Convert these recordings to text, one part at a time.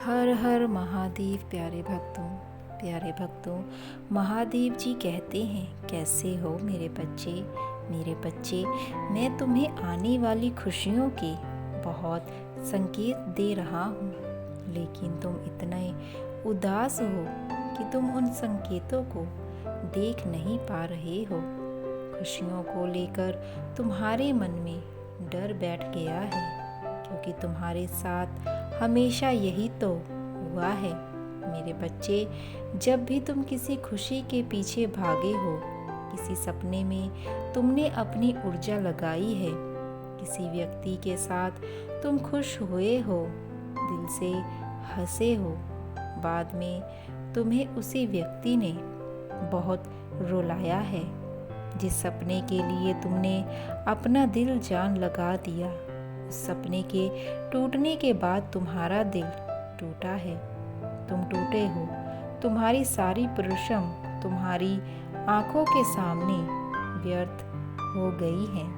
हर हर महादेव। प्यारे भक्तों, महादेव जी कहते हैं, कैसे हो मेरे बच्चे। मैं तुम्हें आने वाली खुशियों के बहुत संकेत दे रहा हूँ, लेकिन तुम इतने उदास हो कि तुम उन संकेतों को देख नहीं पा रहे हो। खुशियों को लेकर तुम्हारे मन में डर बैठ गया है, क्योंकि तुम्हारे साथ हमेशा यही तो हुआ है मेरे बच्चे। जब भी तुम किसी खुशी के पीछे भागे हो, किसी सपने में तुमने अपनी ऊर्जा लगाई है, किसी व्यक्ति के साथ तुम खुश हुए हो, दिल से हंसे हो, बाद में तुम्हें उसी व्यक्ति ने बहुत रुलाया है। जिस सपने के लिए तुमने अपना दिल जान लगा दिया, उस सपने के टूटने के बाद तुम्हारा दिल टूटा है। तुम टूटे हो, तुम्हारी सारी परिश्रम तुम्हारी आंखों के सामने व्यर्थ हो गई हैं,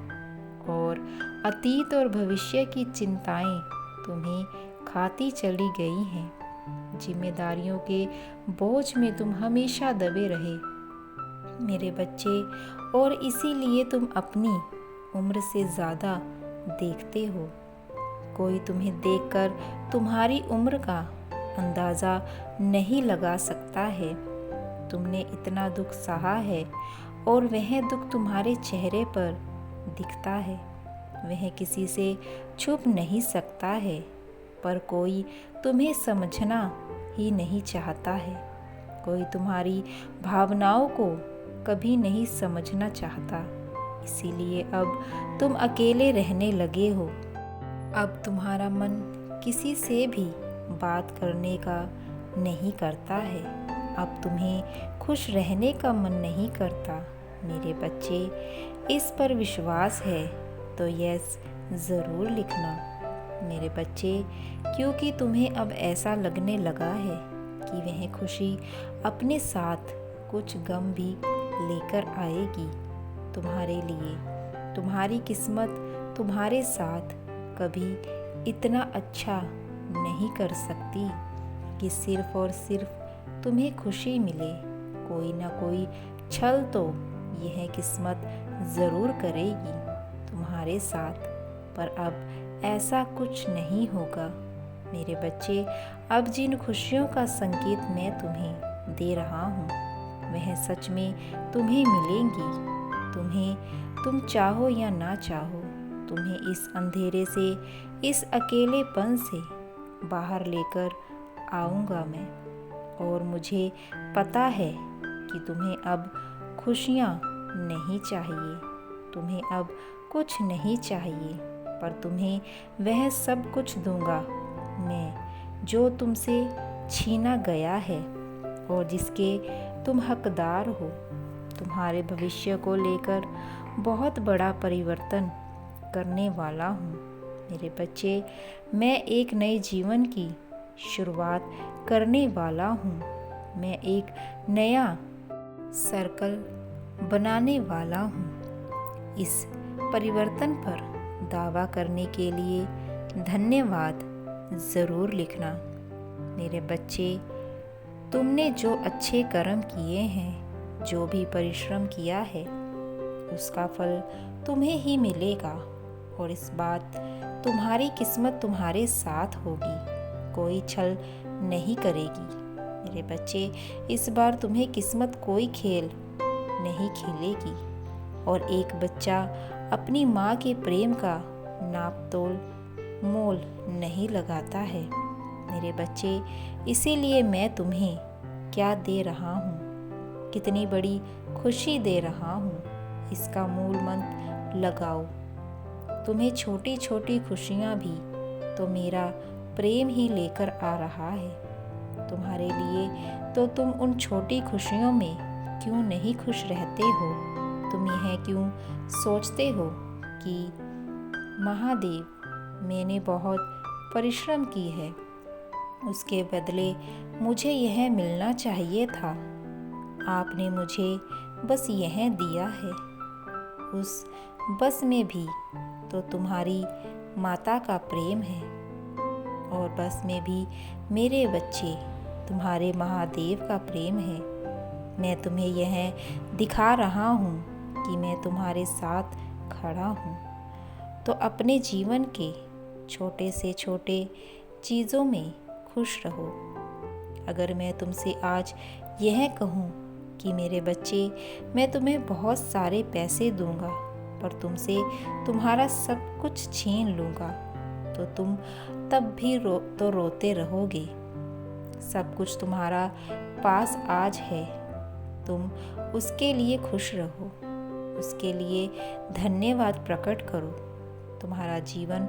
और अतीत और भविष्य की चिंताएं तुम्हें खाती चली गई हैं। जिम्मेदारियों के बोझ में तुम हमेशा दबे रहे मेरे बच्चे, और इसीलिए तुम अपनी उम्र से ज़्यादा देखते हो। कोई तुम्हें देखकर तुम्हारी उम्र का अंदाज़ा नहीं लगा सकता है। तुमने इतना दुख सहा है, और वह दुख तुम्हारे चेहरे पर दिखता है। वह किसी से छुप नहीं सकता है, पर कोई तुम्हें समझना ही नहीं चाहता है। कोई तुम्हारी भावनाओं को कभी नहीं समझना चाहता। इसीलिए अब तुम अकेले रहने लगे हो। अब तुम्हारा मन किसी से भी बात करने का नहीं करता है। अब तुम्हें खुश रहने का मन नहीं करता मेरे बच्चे। इस पर विश्वास है तो यस ज़रूर लिखना मेरे बच्चे, क्योंकि तुम्हें अब ऐसा लगने लगा है कि वह खुशी अपने साथ कुछ गम भी लेकर आएगी तुम्हारे लिए। तुम्हारी किस्मत तुम्हारे साथ कभी इतना अच्छा नहीं कर सकती कि सिर्फ और सिर्फ तुम्हें खुशी मिले। कोई ना कोई छल तो यह किस्मत ज़रूर करेगी तुम्हारे साथ, पर अब ऐसा कुछ नहीं होगा मेरे बच्चे। अब जिन खुशियों का संकेत मैं तुम्हें दे रहा हूँ, वह सच में तुम्हें मिलेंगी। तुम चाहो या ना चाहो, तुम्हें इस अंधेरे से, इस अकेलेपन से बाहर लेकर आऊँगा मैं। और मुझे पता है कि तुम्हें अब खुशियाँ नहीं चाहिए, तुम्हें अब कुछ नहीं चाहिए, पर तुम्हें वह सब कुछ दूंगा मैं जो तुमसे छीना गया है और जिसके तुम हकदार हो। तुम्हारे भविष्य को लेकर बहुत बड़ा परिवर्तन करने वाला हूँ मेरे बच्चे। मैं एक नए जीवन की शुरुआत करने वाला हूँ। मैं एक नया सर्कल बनाने वाला हूँ। इस परिवर्तन पर दावा करने के लिए धन्यवाद ज़रूर लिखना मेरे बच्चे। तुमने जो अच्छे कर्म किए हैं, जो भी परिश्रम किया है, उसका फल तुम्हें ही मिलेगा, और इस बात तुम्हारी किस्मत तुम्हारे साथ होगी। कोई छल नहीं करेगी मेरे बच्चे। इस बार तुम्हें किस्मत कोई खेल नहीं खेलेगी, और एक बच्चा अपनी माँ के प्रेम का नाप तोल मोल नहीं लगाता है मेरे बच्चे। इसीलिए मैं तुम्हें क्या दे रहा हूँ, कितनी बड़ी खुशी दे रहा हूँ, इसका मूल मंत्र लगाओ। तुम्हें छोटी छोटी खुशियाँ भी तो मेरा प्रेम ही लेकर आ रहा है तुम्हारे लिए। तो तुम उन छोटी खुशियों में क्यों नहीं खुश रहते हो? तुम यह क्यों सोचते हो कि महादेव, मैंने बहुत परिश्रम की है, उसके बदले मुझे यह मिलना चाहिए था। आपने मुझे बस यह दिया है। उस बस में भी तो तुम्हारी माता का प्रेम है, और बस में भी मेरे बच्चे तुम्हारे महादेव का प्रेम है। मैं तुम्हें यह दिखा रहा हूँ कि मैं तुम्हारे साथ खड़ा हूँ। तो अपने जीवन के छोटे से छोटे चीज़ों में खुश रहो। अगर मैं तुमसे आज यह कहूँ कि मेरे बच्चे, मैं तुम्हें बहुत सारे पैसे दूंगा पर तुमसे तुम्हारा सब कुछ छीन लूँगा, तो तुम तब भी रोते रहोगे। सब कुछ तुम्हारा पास आज है, तुम उसके लिए खुश रहो, उसके लिए धन्यवाद प्रकट करो। तुम्हारा जीवन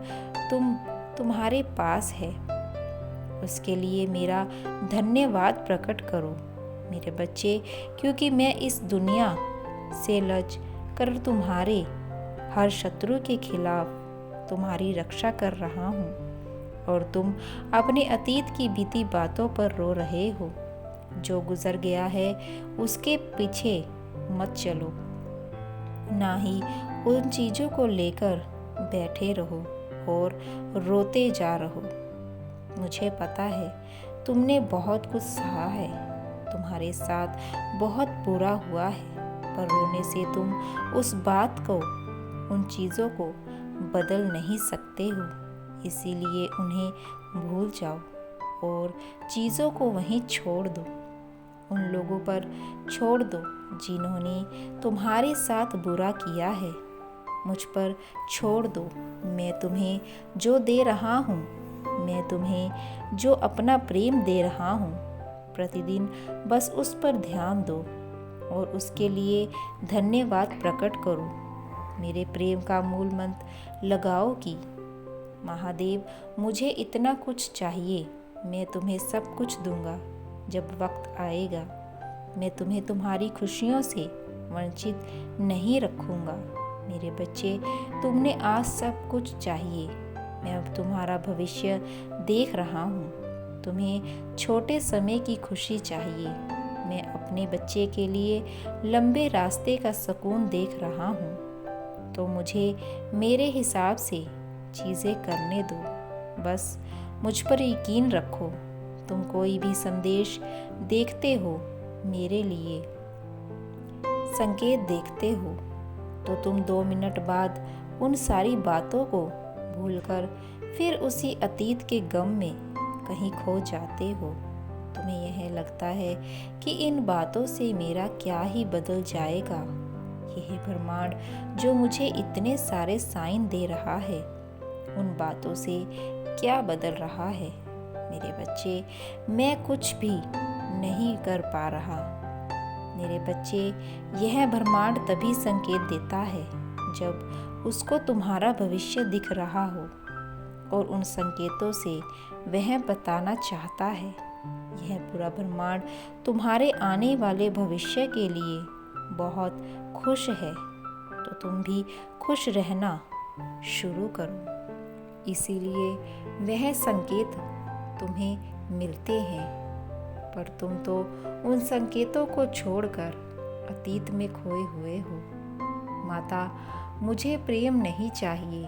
तुम्हारे पास है, उसके लिए मेरा धन्यवाद प्रकट करो मेरे बच्चे, क्योंकि मैं इस दुनिया से लड़ कर तुम्हारे हर शत्रु के खिलाफ तुम्हारी रक्षा कर रहा हूँ। और तुम अपने अतीत की बीती बातों पर रो रहे हो। जो गुजर गया है उसके पीछे मत चलो, ना ही उन चीज़ों को लेकर बैठे रहो और रोते जा रहो। मुझे पता है तुमने बहुत कुछ सहा है, तुम्हारे साथ बहुत बुरा हुआ है, पर रोने से तुम उस बात को, उन चीज़ों को बदल नहीं सकते हो। इसीलिए उन्हें भूल जाओ और चीज़ों को वहीं छोड़ दो। उन लोगों पर छोड़ दो जिन्होंने तुम्हारे साथ बुरा किया है। मुझ पर छोड़ दो। मैं तुम्हें जो दे रहा हूँ, मैं तुम्हें जो अपना प्रेम दे रहा हूँ, प्रतिदिन बस उस पर ध्यान दो और उसके लिए धन्यवाद प्रकट करो। मेरे प्रेम का मूल मंत्र लगाओ कि महादेव, मुझे इतना कुछ चाहिए, मैं तुम्हें सब कुछ दूंगा जब वक्त आएगा। मैं तुम्हें तुम्हारी खुशियों से वंचित नहीं रखूंगा। मेरे बच्चे, तुमने आज सब कुछ चाहिए, मैं अब तुम्हारा भविष्य देख रहा हूँ। तुम्हें छोटे समय की खुशी चाहिए, मैं अपने बच्चे के लिए लंबे रास्ते का सुकून देख रहा हूँ। तो मुझे मेरे हिसाब से चीज़ें करने दो, बस मुझ पर यकीन रखो। तुम कोई भी संदेश देखते हो, मेरे लिए संकेत देखते हो, तो तुम 2 मिनट बाद उन सारी बातों को भूलकर फिर उसी अतीत के गम में कहीं खो जाते हो। तुम्हें यह लगता है कि इन बातों से मेरा क्या ही बदल जाएगा। यह ब्रह्मांड जो मुझे इतने सारे साइन दे रहा है, उन बातों से क्या बदल रहा है। मेरे बच्चे, मैं कुछ भी नहीं कर पा रहा। मेरे बच्चे, यह ब्रह्मांड तभी संकेत देता है जब उसको तुम्हारा भविष्य दिख रहा हो, और उन संकेतों से वह बताना चाहता है यह पूरा ब्रह्मांड तुम्हारे आने वाले भविष्य के लिए बहुत खुश है। तो तुम भी खुश रहना शुरू करो। इसीलिए वह संकेत तुम्हें मिलते हैं, पर तुम तो उन संकेतों को छोड़कर अतीत में खोए हुए हो। माता, मुझे प्रेम नहीं चाहिए।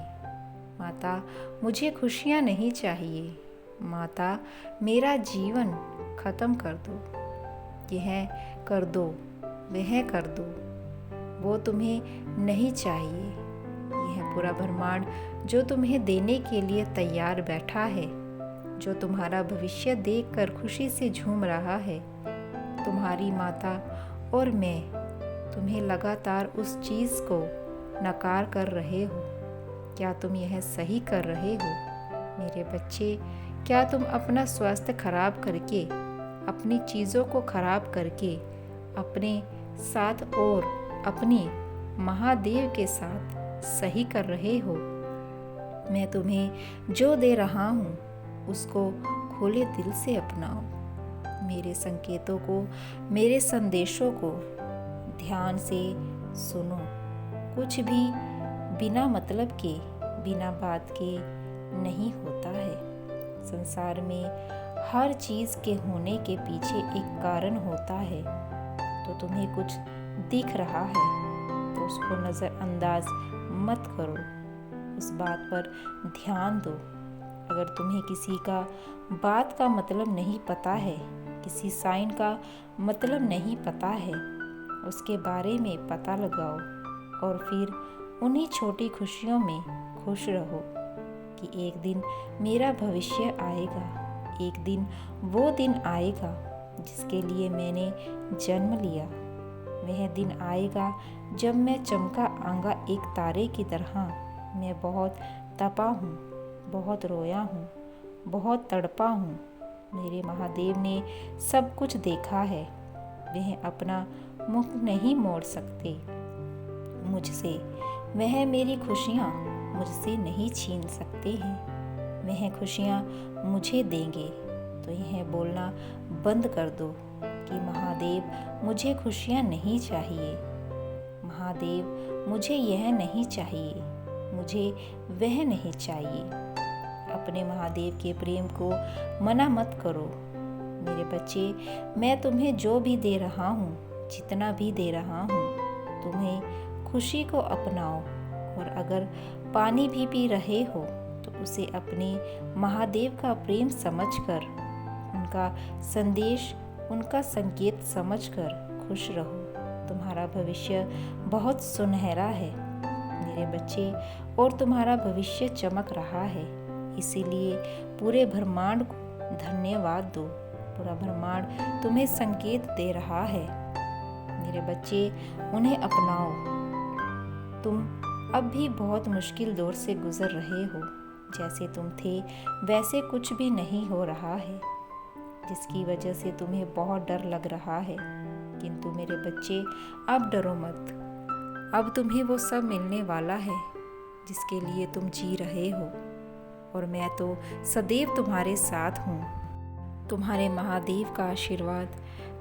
माता, मुझे खुशियाँ नहीं चाहिए। माता, मेरा जीवन खत्म कर दो। यह कर दो, वह कर दो, वो तुम्हें नहीं चाहिए। यह पूरा ब्रह्मांड जो तुम्हें देने के लिए तैयार बैठा है, जो तुम्हारा भविष्य देखकर खुशी से झूम रहा है, तुम्हारी माता और मैं तुम्हें लगातार उस चीज़ को नकार कर रहे हो। क्या तुम यह सही कर रहे हो? मेरे बच्चे, क्या तुम अपना स्वास्थ्य खराब करके, अपनी चीज़ों को खराब करके अपने साथ और अपने महादेव के साथ सही कर रहे हो? मैं तुम्हें जो दे रहा हूँ उसको खुले दिल से अपनाओ। मेरे संकेतों को, मेरे संदेशों को ध्यान से सुनो। कुछ भी बिना मतलब के, बिना बात के नहीं होता है। संसार में हर चीज़ के होने के पीछे एक कारण होता है। तो तुम्हें कुछ दिख रहा है तो उसको नज़रअंदाज मत करो, उस बात पर ध्यान दो। अगर तुम्हें किसी का बात का मतलब नहीं पता है, किसी साइन का मतलब नहीं पता है, उसके बारे में पता लगाओ और फिर उन्हीं छोटी खुशियों में खुश रहो कि एक दिन मेरा भविष्य आएगा, एक दिन वो दिन आएगा जिसके लिए मैंने जन्म लिया। वह दिन आएगा जब मैं चमका आऊँगा एक तारे की तरह। मैं बहुत तपा हूँ, बहुत रोया हूँ, बहुत तड़पा हूँ। मेरे महादेव ने सब कुछ देखा है। वह अपना मुख नहीं मोड़ सकते मुझसे। वह मेरी खुशियाँ मुझसे नहीं छीन सकते हैं। वह खुशियाँ मुझे देंगे। तो यह बोलना बंद कर दो कि महादेव मुझे खुशियाँ नहीं चाहिए, महादेव मुझे यह नहीं चाहिए, मुझे वह नहीं चाहिए। अपने महादेव के प्रेम को मना मत करो। मेरे बच्चे, मैं तुम्हें जो भी दे रहा हूँ, जितना भी दे रहा हूँ, तुम्हें खुशी को अपनाओ। और अगर पानी भी पी रहे हो तो उसे अपने महादेव का प्रेम समझकर, उनका संदेश, उनका संकेत समझकर खुश रहो। तुम्हारा भविष्य बहुत सुनहरा है मेरे बच्चे, और तुम्हारा भविष्य चमक रहा है। इसीलिए पूरे ब्रह्मांड को धन्यवाद दो। पूरा ब्रह्मांड तुम्हें संकेत दे रहा है। मेरे बच्चे, उन्हें अपनाओ। तुम अब भी बहुत मुश्किल दौर से गुजर रहे हो। जैसे तुम थे वैसे कुछ भी नहीं हो रहा है, जिसकी वजह से तुम्हें बहुत डर लग रहा है। किंतु मेरे बच्चे, अब डरो मत। अब तुम्हें वो सब मिलने वाला है जिसके लिए तुम जी रहे हो। और मैं तो सदैव तुम्हारे साथ हूँ। तुम्हारे महादेव का आशीर्वाद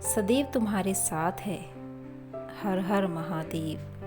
सदैव तुम्हारे साथ है। हर हर महादेव।